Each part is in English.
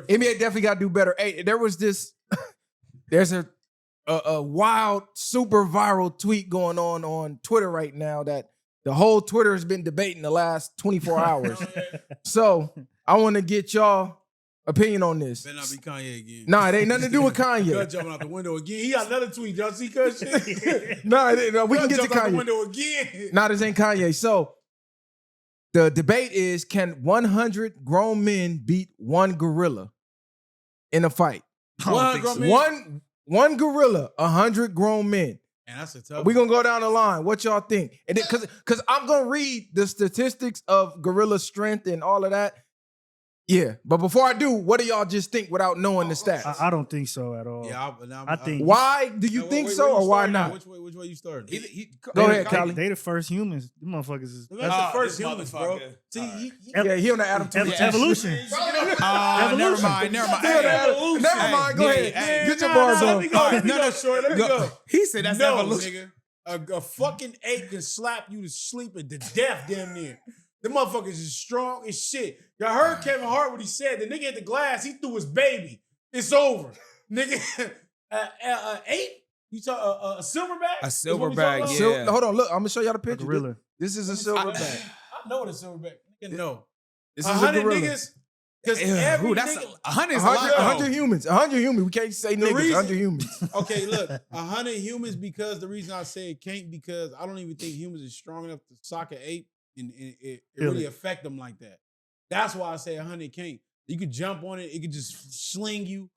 NBA definitely got to do better. Hey, there was this. There's a wild, super viral tweet going on Twitter right now that the whole Twitter has been debating the last 24 hours. So I want to get y'all opinion on this. Better not be Kanye again. Nah, it ain't nothing to do with Kanye. Cuz jumping out the window again. He got another tweet. Y'all see Cuz shit? No, we can get to Jumped out the Kanye. window again. Nah, this ain't Kanye. So the debate is, can 100 grown men beat one gorilla in a fight? One gorilla, 100 grown men. And that's a tough We're going to go down the line. What y'all think? And because I'm going to read the statistics of gorilla strength and all of that. Yeah. But before I do, what do y'all just think without knowing the stats? I don't think so at all. Yeah, I think. Why do you think so or why not? Which way you starting? Go ahead, Callie. They the first humans. Them motherfuckers is. That's the first humans, bro. See, Yeah, he on the Adam Twenty. Evolution. Never mind. Never mind. Go ahead. Get your bars on. Let me go. He said that's evolution. Nigga. A fucking ape can slap you to sleep and to death damn near. The motherfuckers is strong as shit. Y'all heard Kevin Hart what he said. The nigga hit the glass. He threw his baby. It's over. Nigga, ape? You talk a silverback? A silverback, yeah. Hold on, look. I'm gonna show y'all the picture. Gorilla. This is a silverback. I know what a silverback. Nigga, no. This is a 100 gorilla. niggas. Because every that's nigga. 100 is a lot. 100 humans. 100 humans. We can't say niggas. 100 humans. Okay, look. 100 humans because the reason I say it can't because I don't even think humans is strong enough to sock an ape and it really affect them like that. That's why I say 100 can't. You could jump on it. It could just sling you.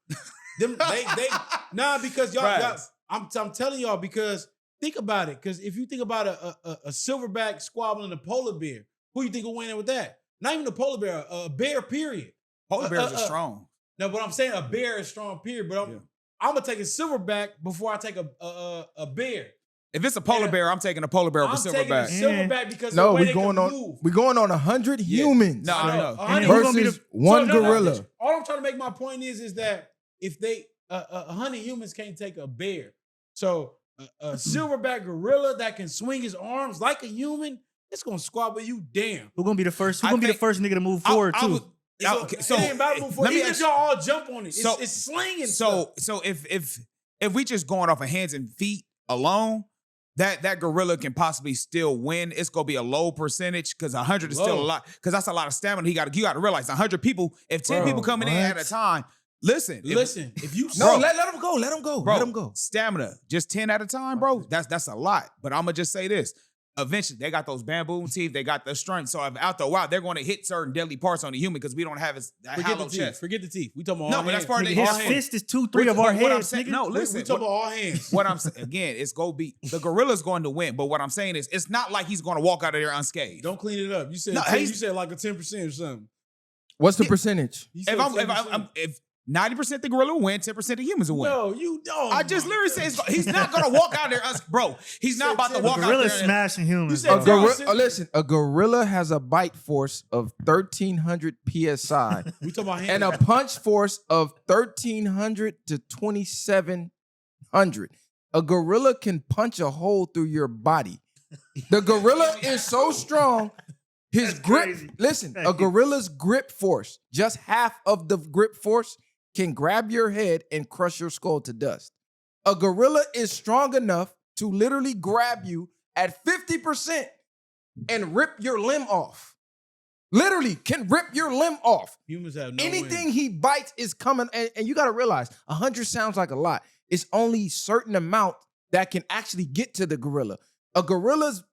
Because y'all I'm telling y'all because think about it. Because if you think about a silverback squabbling a polar bear, who you think will win with that? Not even a polar bear, a bear, period. Polar bears are strong. No, but I'm saying a bear is strong, period. But I'm going to take a silverback before I take a bear. If it's a polar bear, I'm taking a polar bear over silverback. I'm taking a silverback because no, we're going on 100 humans. No. Versus one gorilla. All I'm trying to make my point is that if they 100 humans can't take a bear, so a silverback gorilla that can swing his arms like a human, it's gonna squabble you. Damn. Who's gonna be the first? Who's gonna be the first nigga to move forward too? So it ain't about to move forward. Even if y'all all jump on it, it's slinging. So if we just going off of hands and feet alone, that gorilla can possibly still win. It's gonna be a low percentage because 100 is still a lot. Because that's a lot of stamina. You got to realize 100 people. If 10 people coming in at a time, listen. If you let them go. Let them go. Bro, let them go. Stamina, just 10 at a time, bro. That's a lot. But I'm gonna just say this. Eventually, they got those bamboo teeth. They got the strength. So after a while, they're going to hit certain deadly parts on the human because we don't have his hollow chest. Forget the teeth. We talking about no, all but hands. that's part of his fist is 2-3 of our heads. No, listen. We talking about all hands. What I'm saying again, it's go be the gorilla's going to win. But what I'm saying is, it's not like he's going to walk out of there unscathed. Don't clean it up. You said you said like a 10% or something. What's the percentage? If 90% the gorilla will win, 10% the humans will win. No, you don't. I just literally said he's not gonna walk out there, bro. He's not about to walk out there. Gorilla smashing humans. Listen, a gorilla has a bite force of 1,300 psi we talking about and a punch force of 1,300 to 2,700. A gorilla can punch a hole through your body. The gorilla is so strong. His grip, listen, a gorilla's grip force, just half of the grip force can grab your head and crush your skull to dust. A gorilla is strong enough to literally grab you at 50% and rip your limb off. Literally can rip your limb off. Humans have no Anything he bites is coming, and you got to realize 100 sounds like a lot. It's only certain amount that can actually get to the gorilla. A gorilla's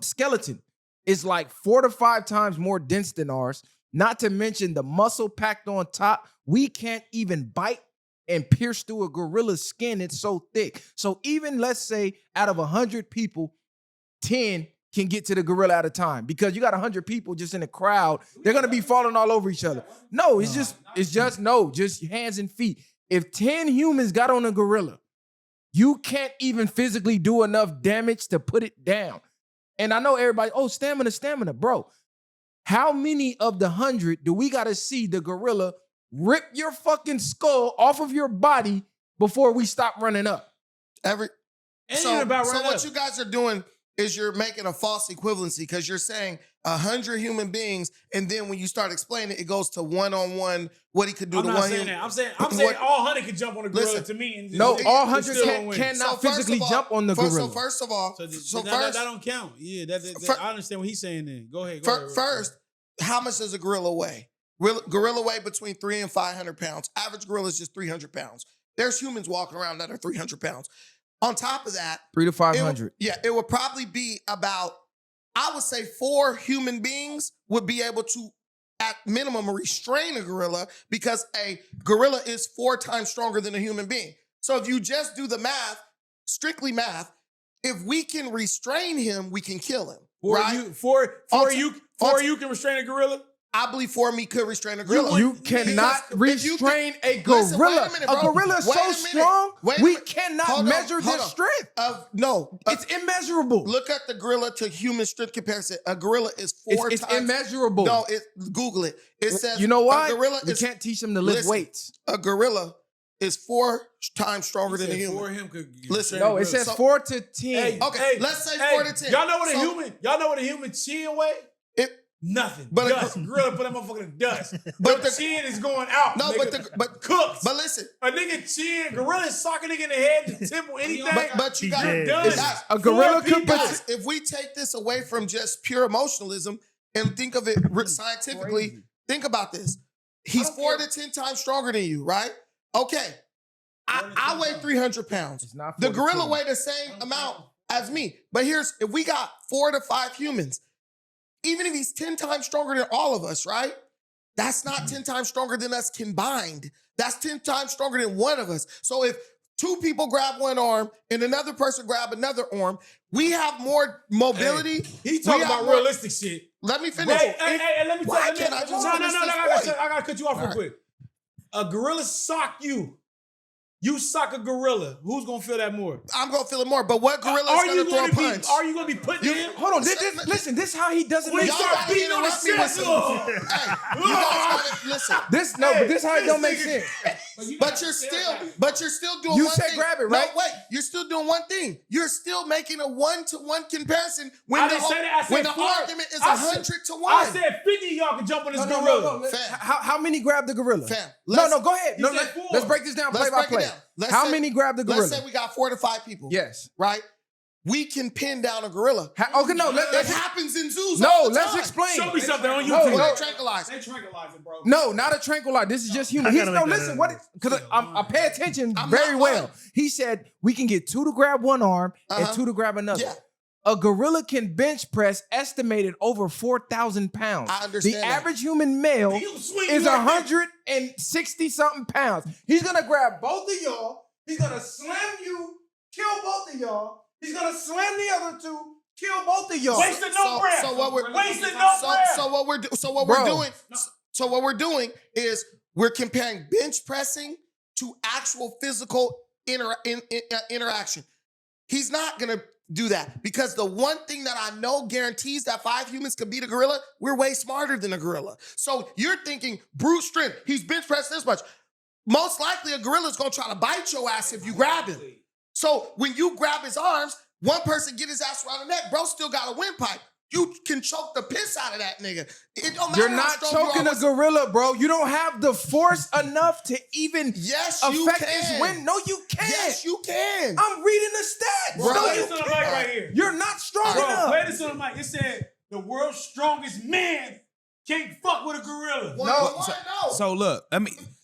skeleton is like 4 to 5 times more dense than ours. Not to mention the muscle packed on top. We can't even bite and pierce through a gorilla's skin. It's so thick. So even let's say out of 100 people, 10 can get to the gorilla at a time because you got 100 people just in a crowd. They're going to be falling all over each other. No, it's just hands and feet. If 10 humans got on a gorilla, you can't even physically do enough damage to put it down. And I know everybody, stamina, bro. How many of the 100 do we got to see the gorilla rip your fucking skull off of your body before we stop running up? So what you guys are doing is you're making a false equivalency because you're saying 100 human beings, and then when you start explaining it, it goes to one-on-one what he could do I'm to not one saying human. that. I'm saying all 100 could jump on the gorilla Listen, to me. And No, just- all and 100 still don't win. cannot So first physically of all- jump on the gorilla. So first of all, That don't count. Yeah, I understand what he's saying then. Go ahead. First, how much does a gorilla weigh? Gorilla weigh between 300 and 500 pounds. Average gorilla is just 300 pounds. There's humans walking around that are 300 pounds. On top of that, 300 to 500. it would probably be about, I would say 4 human beings would be able to, at minimum, restrain a gorilla because a gorilla is 4 times stronger than a human being. So if you just do the math, strictly math, if we can restrain him, we can kill him. You can restrain a gorilla? I believe 4 of me could restrain a gorilla. You cannot restrain a gorilla. Listen, wait a minute, bro. A gorilla is Wait a so minute. strong, Wait a we minute. cannot Hold on, measure hold their on. strength. No. It's immeasurable. Look at the gorilla to human strength comparison. A gorilla is 4 It's times. immeasurable. No, Google it. It says You know why? a gorilla We is, can't teach them to lift listen, weights. a gorilla is 4 times stronger than a human. 4 of him could Listen, No, it says So- 4 to 10. Hey, Okay, let's say 4 to 10. Y'all know what So- a human chin weigh? It- Nothing. But a dust. Gorilla put that motherfucker in dust. But the the- chin is going out. No, nigga. but cooked. But listen, A nigga chin, gorilla sock a nigga in the head, the temple, anything. but you got You're done. guys, A gorilla could guys, if we take this away from just pure emotionalism and think of it scientifically, think about this. He's 4 to 10 times stronger than you, right? Okay. I weigh 300 pounds. It's not The 4 to gorilla 10. weigh the same amount as me. But if we got 4 to 5 humans, even if he's 10 times stronger than all of us, right? That's not 10 times stronger than us combined. That's 10 times stronger than one of us. So if 2 people grab one arm and another person grab another arm, we have more mobility. He talking about realistic shit. Let me finish. Hey, let me Why tell you. can't I just No, finish this point? I gotta cut you off real quick. A gorilla sock you. You sock a gorilla. Who's gonna feel that more? I'm gonna feel it more, but what gorilla is gonna throw a punch? Are you gonna be putting him? Hold on. Listen, this is how he doesn't When make he Y'all start gotta beating on the interrupt me with chest. some- Hey, you guys gotta listen. but this how it don't make nigga- sense. But you're still doing You one said thing. grab it, right? No, wait. You're still doing one thing. You're still making a 1-to-1 comparison when I the didn't say that. I said when the 4. argument is I said- 100 to 1. I said 50 of y'all can jump on this gorilla. Fam. How many grab the gorilla? Fam, No, go ahead. He No, said 4. let's break this down Let's play by break it play. down. Let's How say- many grab the gorilla? Let's say we got 4 to 5 people. Yes. Right? We can pin down a gorilla. Okay, no. It happens in zoos. No, all the let's time. explain. Show me something on No, YouTube. no. Tranquilize. They tranquilize it, bro. No, not a tranquilizer. This is just human. I gotta No, look that listen, up. what? Because I pay attention I'm very not well. lying. He said we can get 2 to grab one arm and Uh-huh. 2 to grab another. Yeah. A gorilla can bench press estimated over 4,000 pounds. I understand The that. average human male You swing is like 160 something pounds. He's gonna grab both of y'all. He's gonna slam you, kill both of y'all. He's gonna slam the other 2, kill both of y'all. Wasted no breath. So what we're Wasted no breath. So what we're doing is we're comparing bench pressing to actual physical interaction. He's not gonna do that because the one thing that I know guarantees that 5 humans can beat a gorilla, we're way smarter than a gorilla. So you're thinking brute strength. He's bench pressed this much. Most likely a gorilla's gonna try to bite your ass if you grab him. So when you grab his arms, one person get his ass around the neck, bro still got a windpipe. You can choke the piss out of that nigga. It don't matter You're how not strong you choking are. a gorilla, bro. You don't have the force enough to even Yes, you affect can. his win. No, you can't. Yes, you can. I'm reading the stats. Bro, no, Play you this on the can't. mic right here. You're not strong Bro, enough. play this on the mic. It said the world's strongest man can't fuck with a gorilla. No. So look,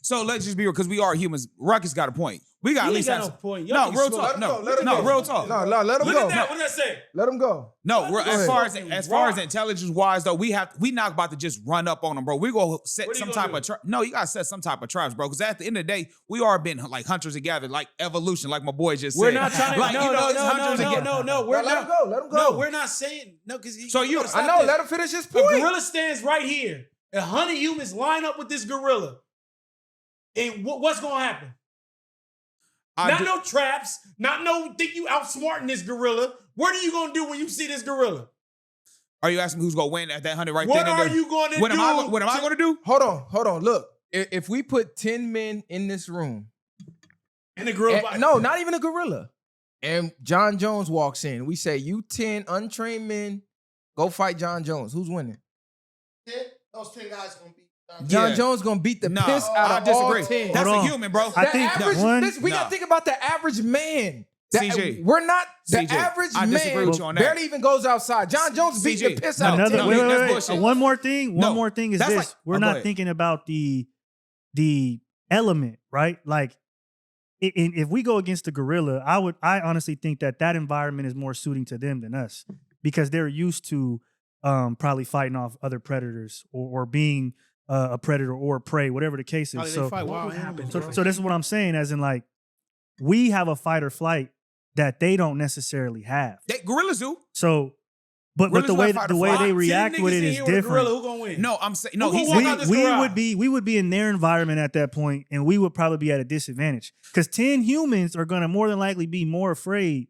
so let's just be real, because we are humans. Ruckus got a point. We got He at ain't least got have no point. No, Y'all real can talk. smoke. No, Let him no, go. real talk. No, let him Look go. at that. What did that say? Let him go. No, Go as ahead. far as Rock. intelligence wise though, we not about to just run up on them, bro. We gonna set What are you some gonna type of no. You gotta set some type of traps, bro. Because at the end of the day, we are been like hunters and gatherers, like evolution, like my boy just We're said. not trying to. Like, No, you know, no, it's hunters and gatherers. no. We're Let him not. go. Let him go. No, we're not saying no because So you- I know. Let him finish his A point. gorilla stands right here. 100 humans line up with this gorilla. And what's gonna happen? Not no traps. Not no think you outsmarting this gorilla. What are you gonna do when you see this gorilla? Are you asking who's gonna win at that 100 right What there? are you gonna What do? am I gonna do? Hold on. Look, if we put 10 men in this room, And the gorilla. no, not even a gorilla. and John Jones walks in. We say, you 10 untrained men, go fight John Jones. Who's winning? Those 10 guys gonna beat John Yeah. Jones gonna beat the Nah, piss out I of all disagree. 10. That's Hold a on. human, bro. I The think average, one- listen, we gotta think about the average man. CJ. We're not the CJ, average I disagree man with you on that. barely even goes outside. John Jones beat the CJ, piss no, out of Another 10. wait, that's wait, wait. bullshit. One more thing. No, One more thing is that's this: like- we're go not ahead. thinking about the element, right? Like, if we go against the gorilla, I honestly think that environment is more suiting to them than us because they're used to probably fighting off other predators or being a predator or prey, whatever the case is. They fight wild animals, bro. So this is what I'm saying, as in like we have a fight or flight that they don't necessarily have. Gorillas do. So, but Gorillas the way will fight or the way flight. they 10 react with niggas it in is here with a different. gorilla, who gonna win? No, I'm saying no. Who He's gonna walk saying out this we garage? would be in their environment at that point, and we would probably be at a disadvantage because 10 humans are going to more than likely be more afraid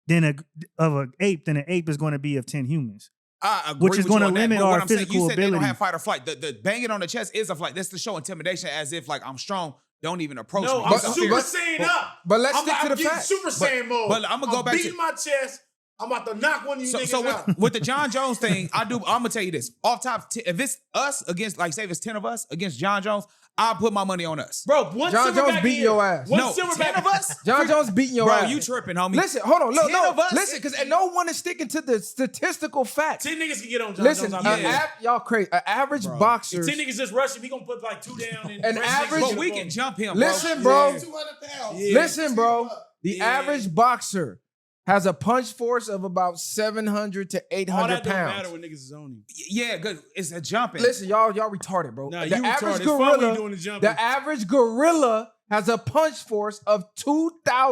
of an ape than an ape is going to be of 10 humans. I agree which is with you gonna on that, limit but what our I'm saying, physical you said they ability. don't have fight or flight. The banging on the chest is a flight. That's to show intimidation, as if like I'm strong. Don't even approach No, me. I'm He's up Super there. Saiyan up. But let's I'm stick to the getting facts. Super Saiyan mode. but I'ma go back to- beating my chest. I'm about to knock one of you niggas So out. with the John Jones thing, I'm gonna tell you this. Off top, if it's us against, like, say if it's 10 of us against John Jones, I'll put my money on us. Bro, one John silverback Jones beating in your here. ass. One No, silverback 10 of us? John Jones beating your Bro, ass. you tripping, homie. Listen, hold on. 10 of us? Listen, because no one is sticking to the statistical facts. 10 niggas can get on John Listen, Jones. I bet. y'all crazy. An average boxer. If 10 niggas just rush him, he gonna put like 2 down. And An the rest of average- niggas But we get can up jump him, Listen, bro. bro. 200 pounds. Yeah. Listen, bro. The Yeah. average boxer has a punch force of about 700 to on. All 800 that don't matter pounds. when niggas is on him. Yeah, good. It's a jumping. Listen, y'all retarded, bro. Nah, the you average retarded. It's fun when you gorilla, doing the jumping. the average gorilla has a punch force of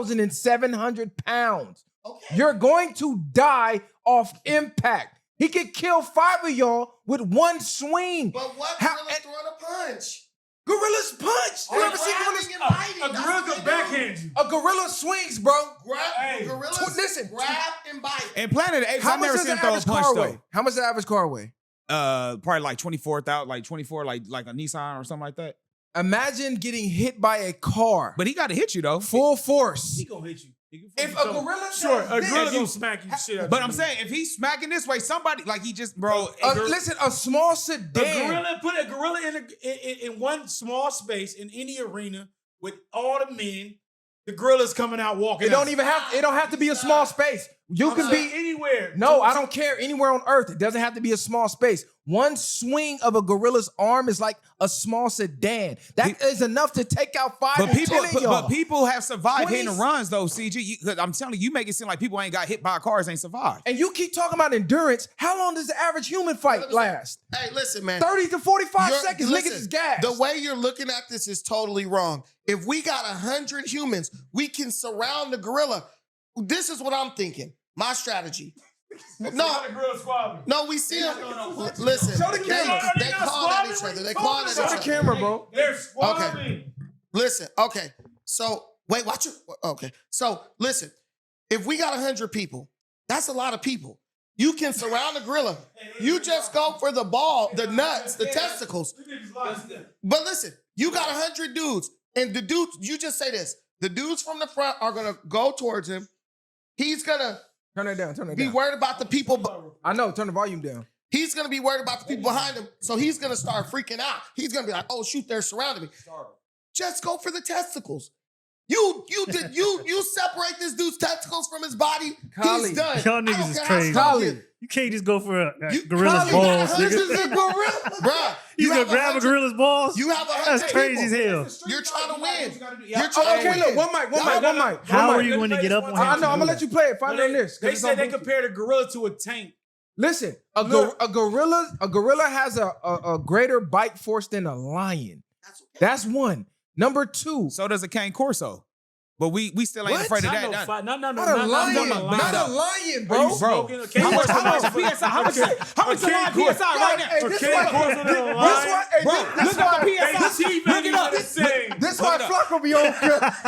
2,700 pounds. Okay. You're going to die off impact. He could kill 5 of y'all with one swing. But what How- gorilla throwing a punch? Gorillas punch. You ever seen gorillas? Grabbing and biting. A That's gorilla what could they do. backhand you. A gorilla swings, bro. Hey, Gorillas listen. grab and bite. And Planet of the Apes, How I've much never does seen an him throw a average punch car though. weigh? How much does the average car weigh? Probably like 24,000, like 24, like a Nissan or something like that. Imagine getting hit by a car, But he got to hit you though. full force. he gonna hit you. If a gorilla Sure, a does gorilla this- gonna smack you shit out. But you, I'm dude. saying if he's smacking this way, somebody like he just bro. Listen, a small A sedan. gorilla, put a gorilla in one small space in any arena with all the men. The gorilla's coming out walking. It don't out. even have. It don't have to be a small space. You I'm can saying be. anywhere. No, I don't care. Anywhere on earth, it doesn't have to be a small space. One swing of a gorilla's arm is like a small sedan. That is enough to take out 5 But to people, 10 of y'all. but people have survived 20 hitting the runs though. CG, because I'm telling you, you make it seem like people ain't got hit by cars, ain't survived. And you keep talking about endurance. How long does the average human fight last? Hey, listen, man. 30 to 45 You're- seconds. listen, Niggas is gas. The way you're looking at this is totally wrong. If we got 100 humans, we can surround the gorilla. This is what I'm thinking. My strategy. No, The gorilla squabbling. no, we see them. Listen, Show the camera. they call at each other. They call at each Show the other. camera, bro. They're squabbling. Listen, okay. So wait, watch it. Okay. So listen, if we got 100 people, that's a lot of people. You can surround the gorilla. You just go for the ball, the nuts, the testicles. But listen, you got 100 dudes, and the dudes, you just say this. The dudes from the front are gonna go towards him. He's gonna Turn it down. Turn it be down. worried about the people. I know. Turn the volume down. He's gonna be worried about the people behind him. So he's gonna start freaking out. He's gonna be like, oh shoot, they're surrounding me. Just go for the testicles. You separate this dude's testicles from his body. Kali. He's done. Y'all I don't niggas is care how crazy. strong he Kali. is. You can't just go for a You- gorilla's Kali, balls, this nigga. is a gorilla, bruh. You have gonna grab a 100 gorilla's balls? You have 100 That's crazy as people. hell. You're trying to win. Yeah. You're trying to Okay, win. look. One mic. How One are mic. you going to get up on him? I know. to I'm do gonna let that? you play it. Find it on this. 'cause They it's said on they Bluetooth. compared a gorilla to a tank. Listen, a Look. gorilla has a greater bite force than a lion. That's one. Number two, So does a cane corso. But we still ain't What? afraid of Not that. no fight. No, not a lion, not a lion, bro. Are you smoking? Bro, Okay, how much okay. PSI? How much live PSI right now? Hey, this Okay, why- Corso this not a why- lion. hey, Bro, this look at why- the Hey, PSI. T Look it value up. is insane. This why Look it up. Flacco be on.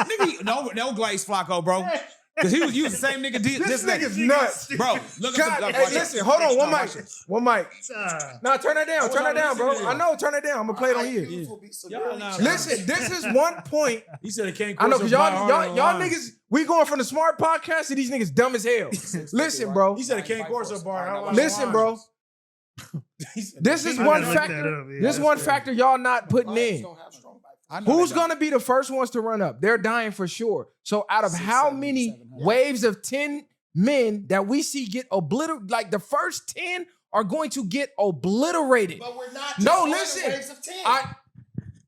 Nigga, no glaze Flacco, bro. Because he was using the same nigga. This nigga's nuts. Bro, look at God, the hey, listen, hold on, one mic. One mic. Ah. Nah, turn that down. Turn that down, bro. listen to I know, turn it down. I'm gonna play it on here. Y'all not- Listen, this is one point. He said it can't. I know, because y'all niggas, we going from the smart podcast to these niggas dumb as hell. Listen, bro. He said it can't course a bar. Listen, bro. This is one I looked that factor. up, yeah, This that's one crazy. factor y'all not putting in. I know Who's they don't. gonna be the first ones to run up? They're dying for sure. So out of how many waves of 10 men that we see get obliterated, like the first 10 are going to get obliterated. But we're not. No, just listen. waves of 10.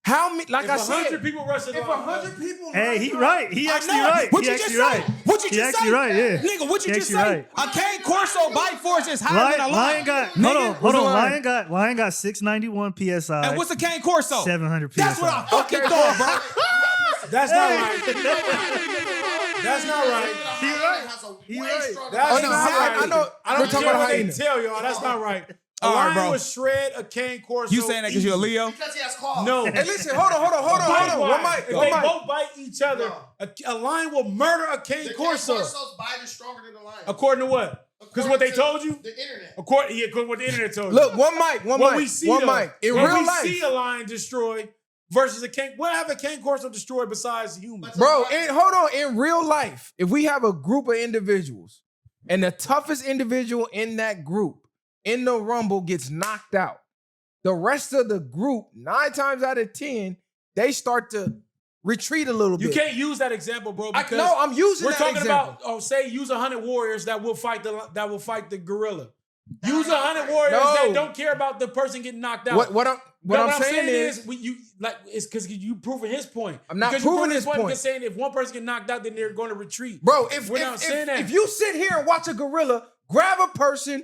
How many? Like If I 100 said, people rush it, if 100 people, Hey, he line up- right. He I actually know. right. What He you just actually say? right. What you He just actually say? right, yeah. Nigga, what you He just actually say? right. A cane corso bite force is higher than a Lion got hold on, what's hold the on. line? Lion got 691 psi. And what's a cane corso? 700 psi. That's what I fucking Okay, thought, bro. That's not right. That's not right. He right. He right. That's Oh, no, not right. I know. I We're don't talking care about what they hyena. tell y'all. That's not right. A All right, lion bro. will shred a cane corso. You saying that because you're a Leo? Because he has claws. No. Hey, listen, hold on. One mic. If One they mic. both bite each other, a lion will murder a cane The corso. Corso's bite is stronger than the lion. According to what? Because what they told you? The internet. According to what the internet told you. Look, one mic. One what mic. we see One though, mic. In when real we life, see a lion destroyed versus a cane. What have a cane corso destroyed besides humans? bro. Hold on. In real life, if we have a group of individuals and the toughest individual in that group in the rumble gets knocked out, the rest of the group, 9 times out of 10, they start to retreat a little You bit. can't use that example, bro. Because No, I'm using we're that talking example. about. Say use 100 warriors that will fight the gorilla. Use 100 warriors No. that don't care about the person getting knocked out. What I'm saying is, it's because you proving his point. I'm not Because you proving his point. Because saying if one person get knocked out, then they're going to retreat. bro, if We're not saying that. if you sit here and watch a gorilla grab a person,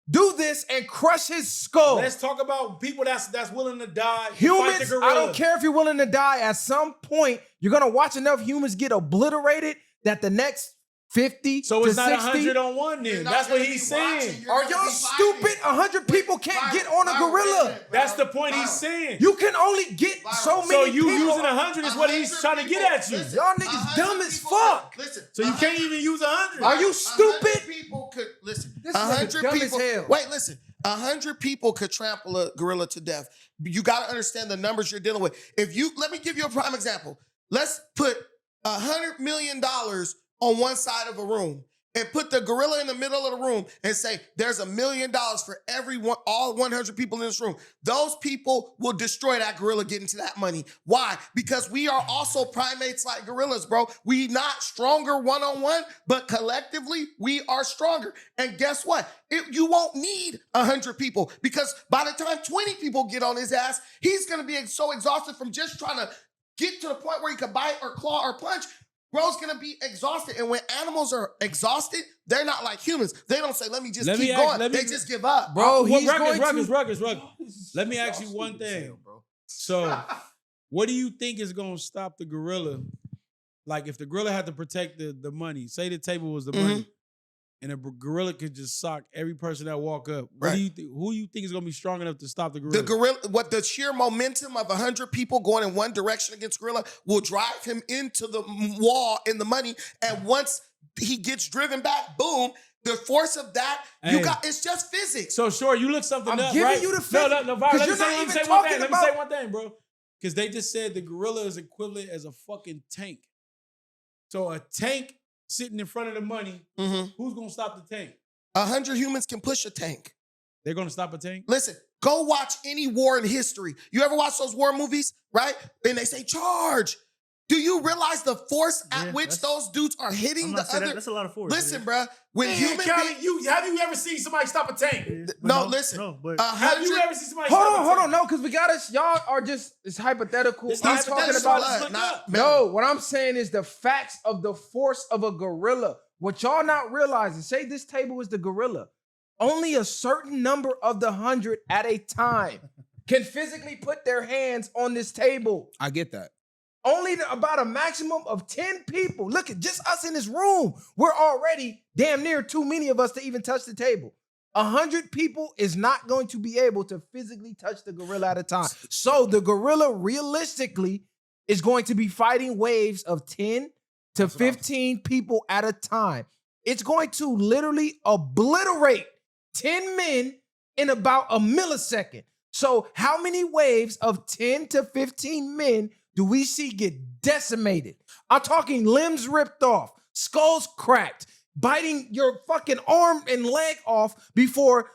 do this and crush his skull. Let's talk about people that's willing to die. To fight the Humans, gorilla. I don't care if you're willing to die. At some point, you're gonna watch enough humans get obliterated that the next 50 So to it's not 60. 100 on one then. That's what he's saying. Are y'all stupid? 100 people can't get on a gorilla. That's the point he's saying. You can only get so many So you people. using 100 is what he's trying to get at you. Y'all niggas dumb as fuck. Listen. So you can't even use 100. Are you 100 stupid? people could listen. This nigga 100 dumb as people. hell. Wait, listen. 100 people could trample a gorilla to death. You got to understand the numbers you're dealing with. Let me give you a prime example. Let's put $100 million on one side of a room and put the gorilla in the middle of the room and say, there's $1 million for all 100 people in this room. Those people will destroy that gorilla getting to that money. Why? Because we are also primates like gorillas, bro. We not stronger one-on-one, but collectively we are stronger. And guess what? You won't need 100 people because by the time 20 people get on his ass, he's going to be so exhausted from just trying to get to the point where he can bite or claw or punch. Bro's gonna be exhausted. And when animals are exhausted, they're not like humans. They don't say, let me just keep going. They just give up. Bro, he's Ruckus. Let me ask you one thing. So, what do you think is gonna stop the gorilla? Like if the gorilla had to protect the money, say the table was the money, and a gorilla could just sock every person that walk up. What do you think? Who you think is gonna be strong enough to stop the gorilla? The gorilla, the sheer momentum of 100 people going in one direction against gorilla will drive him into the wall in the money. And once he gets driven back, boom, the force of that, it's just physics. So sure, you look something I'm up, giving right? you the physics. No, Var, let me you're not say even one talking thing. Let me about- say one thing, bro. Because they just said the gorilla is equivalent as a fucking tank. So a tank sitting in front of the money, who's gonna stop the tank? 100 humans can push a tank. They're gonna stop a tank? Listen, go watch any war in history. You ever watch those war movies, right? And they say, charge. Do you realize the force at which those dudes are hitting the other? That's a lot of force. Listen, bruh. When human Callie, beings... have you ever seen somebody stop a tank? No, listen. No, but Have you ever seen somebody Hold stop a on, tank? no, because we got us. Y'all are just, it's hypothetical. It's I'm not talking hypothetical, about. let's look up. No, what I'm saying is the facts of the force of a gorilla. What y'all not realizing, say this table is the gorilla. Only a certain number of the 100 at a time can physically put their hands on this table. I get that. Only about a maximum of 10 people. Look at just us in this room. We're already damn near too many of us to even touch the table. 100 people is not going to be able to physically touch the gorilla at a time. So the gorilla realistically is going to be fighting waves of 10 to 15 people at a time. It's going to literally obliterate 10 men in about a millisecond. So how many waves of 10 to 15 men do we see get decimated? I'm talking limbs ripped off, skulls cracked, biting your fucking arm and leg off before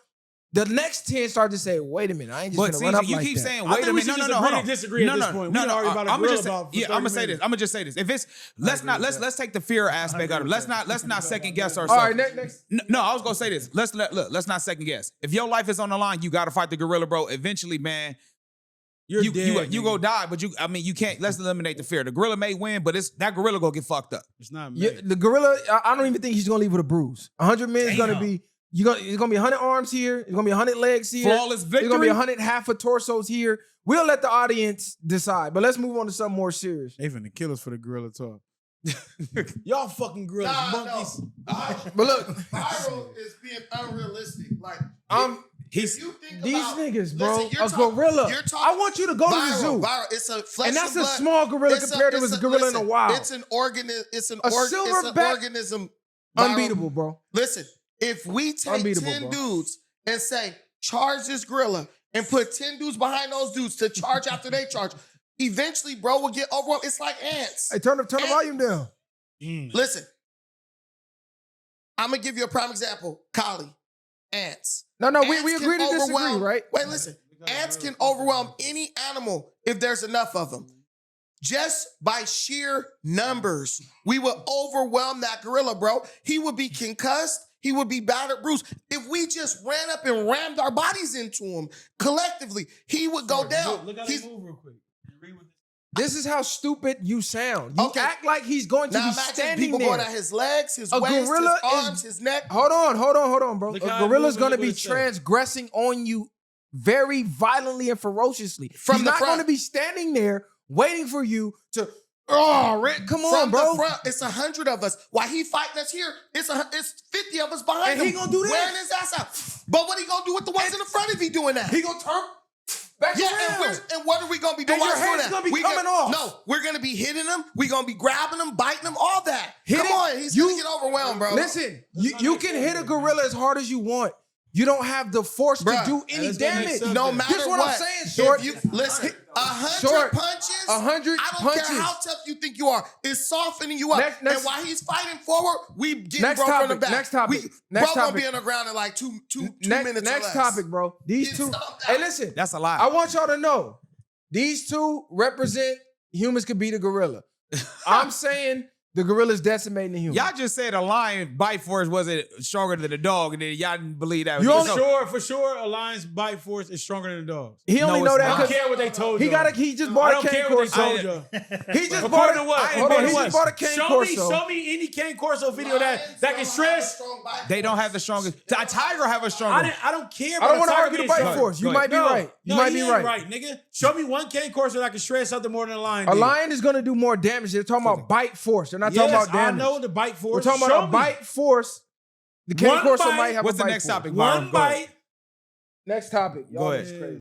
the next 10 start to say, wait a minute, I ain't just gonna run up you like keep that. saying, I wait think a we minute. should No, just hold agree on. to disagree at this point. We already about a I'm grill just about for yeah, 30 I'm gonna say this. minutes. I'm gonna just say this. If it's let's take the fear aspect out of it. Let's not second guess ourselves. All right, next. No, I was gonna say this. Let's not second guess. If your life is on the line, you gotta fight the gorilla, bro. Eventually, man, you dead, you go die, but you can't. Let's eliminate the fear. The gorilla may win, but that gorilla gonna get fucked up. It's not Yeah, me. the gorilla, I don't even think he's gonna leave with a bruise. 100 men is gonna Damn. be, it's gonna be 100 arms here, it's gonna be 100 legs here. Flawless There's gonna victory. be 100 half of torsos here. We'll let the audience decide, but let's move on to something more serious. They finna kill us for the gorilla talk. Y'all fucking gorillas, monkeys. But look, Viral is being unrealistic. Like, He's if you think these about, niggas, bro, listen, you're a talking- gorilla. you're talking- I want you to go to the zoo. Viral, it's a flesh And that's and a blood. small gorilla It's compared to a gorilla in the listen, wild. It's an organism. silverback- Viral. Unbeatable, bro. Listen, if we take Unbeatable, 10 bro. dudes and say, charge this gorilla, and put 10 dudes behind those dudes to charge after they charge, eventually, bro, will get overwhelmed. It's like ants. Hey, turn the volume down. Listen, I'm gonna give you a prime example. Collie, ants. No, we Ants can agree to disagree, overwhelm- right? Wait, listen. Ants can overwhelm any animal if there's enough of them. Just by sheer numbers, we would overwhelm that gorilla, bro. He would be concussed. He would be battered, bruised. If we just ran up and rammed our bodies into him collectively, he would go down. Look how they move real quick. This is how stupid you sound. You Okay. act like he's going to Now be imagine standing people there. going at his legs, his A waist, his gorilla arms, is- his neck. Hold on, bro. Look A how it gorilla's moves and going to look be what it says. transgressing on you very violently and ferociously. From He's the not front. going to be standing there waiting for you to, come on, From bro. the front, it's 100 of us. While he fighting us here, it's 50 of us behind And him. he gonna do this. Wearing his ass out. But what he gonna do with the ones in the front if he doing that? He going to turn back Yeah, around. and what are we gonna be doing? And your while he's doing hand's that? gonna be We coming off. No, we're gonna be hitting him. We're gonna be grabbing him, biting him, all that. Hit Come it. on, he's You- gonna get overwhelmed, bro. Listen, you can hit a gorilla as hard as you want. You don't have the force Bruh, to do any that's gonna make damage. sense. No This matter is what I'm saying, Short. If you listen, 100 Short, punches. 100 I don't punches. care how tough you think you are. It's softening you up. Next- and while he's fighting forward, we getting Next bro from the topic, back. next topic, We, next bro topic. gonna be on the ground in like two minutes Next or less. topic, bro. These Get two. stomped Hey, out. listen. That's a lie. I want y'all to know these two represent humans could beat a gorilla. I'm saying the gorilla's decimating the human. Y'all just said a lion bite force wasn't stronger than a dog, and then y'all didn't believe that. You So- don't- For sure, a lion's bite force is stronger than a dog's. He only No, know it's that I not. don't because care what they told you. he just I bought a don't cane care what they corso. told you. He just According bought to a what? Hold on, he According to just bought a cane Show me, corso. show me any cane corso video that Lions can don't have a stress. strong bite They don't force. have the strongest. A tiger have a stronger. I don't care. I don't want to tiger argue the being bite strong. force. You Go might be No, right. You no, might he be ain't right. nigga. Show me one cane corso that can shred something more than a lion. A did. lion is going to do more damage. They're talking about bite force. They're not Yes, talking about damage. I know the bite We're force. talking Show about a me. bite force. The cane One corso bite. might have What's a the bite next force. topic, One Byron? Go ahead. bite. Next topic. Y'all Go ahead. is crazy.